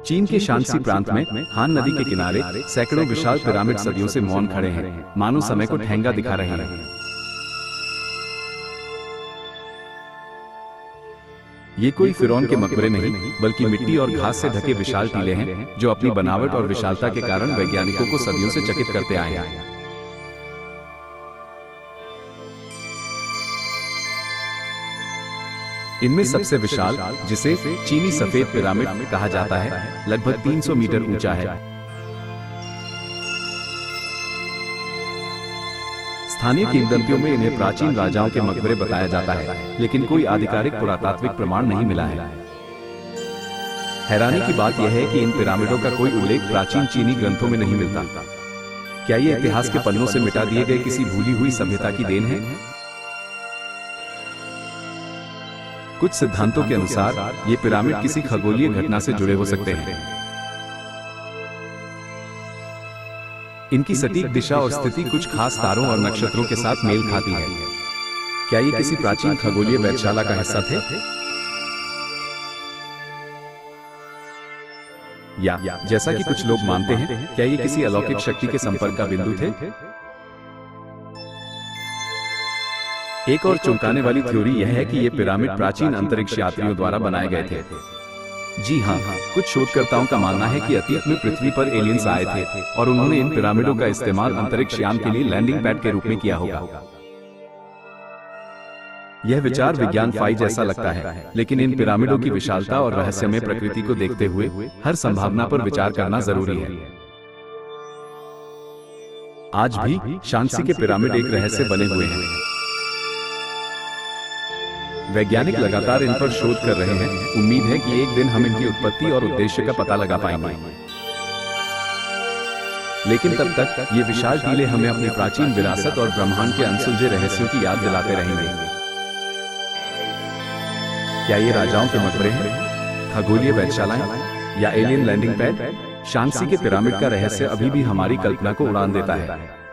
चीन के शांसी प्रांत में हान नदी के किनारे सैकड़ों विशाल पिरामिड सदियों से मौन खड़े हैं, मानो समय को ठेंगा दिखा रहे हैं। ये कोई फिरौन के मकबरे नहीं, बल्कि मिट्टी और घास से ढके विशाल टीले हैं, जो अपनी बनावट और विशालता के कारण वैज्ञानिकों को सदियों से चकित करते आए हैं। इनमें सबसे विशाल, जिसे चीनी सफेद पिरामिड कहा जाता है, लगभग 300 मीटर ऊंचा है। स्थानीय किंवदंतियों में इन्हें प्राचीन राजाओं के मकबरे बताया जाता है, लेकिन कोई आधिकारिक पुरातात्विक प्रमाण नहीं मिला है। हैरानी की बात यह है कि इन पिरामिडों का कोई उल्लेख प्राचीन चीनी ग्रंथों में नहीं मिलता। क्या ये इतिहास के पन्नों से मिटा दिए गए किसी भूली हुई सभ्यता की देन है? कुछ सिद्धांतों के अनुसार ये पिरामिड किसी खगोलीय घटना से जुड़े हो सकते हैं। इनकी सटीक दिशा और स्थिति कुछ खास तारों और नक्षत्रों के साथ मेल खाती है। क्या ये किसी प्राचीन खगोलीय वेधशाला का हिस्सा थे? या जैसा कि कुछ लोग मानते हैं, क्या ये किसी अलौकिक शक्ति के संपर्क का बिंदु थे? एक और चौंकाने वाली थ्योरी यह है कि ये पिरामिड प्राचीन अंतरिक्ष यात्रियों द्वारा बनाए गए थे। जी हाँ, कुछ शोधकर्ताओं का मानना है कि अतीत में पृथ्वी पर एलियंस आए थे और उन्होंने इन पिरामिडों का इस्तेमाल अंतरिक्ष यान के लिए लैंडिंग पैड के रूप में किया होगा। यह विचार विज्ञान फाई जैसा लगता है, लेकिन इन पिरामिडों की विशालता और रहस्यमय प्रकृति को देखते हुए हर संभावना पर विचार करना जरूरी है। आज भी शांसी के पिरामिड एक रहस्य बने हुए हैं। वैज्ञानिक लगातार इन पर शोध कर रहे हैं। उम्मीद है कि एक दिन हम इनकी उत्पत्ति और उद्देश्य का पता लगा पाएंगे। लेकिन तब तक ये विशाल टीले हमें अपनी प्राचीन विरासत और ब्रह्मांड के अनसुलझे रहस्यों की याद दिलाते रहेंगे। क्या ये राजाओं के मकबरे हैं, खगोलीय वेधशालाएं या एलियन लैंडिंग पैड? शांसी के पिरामिड का रहस्य अभी भी हमारी कल्पना को उड़ान देता है।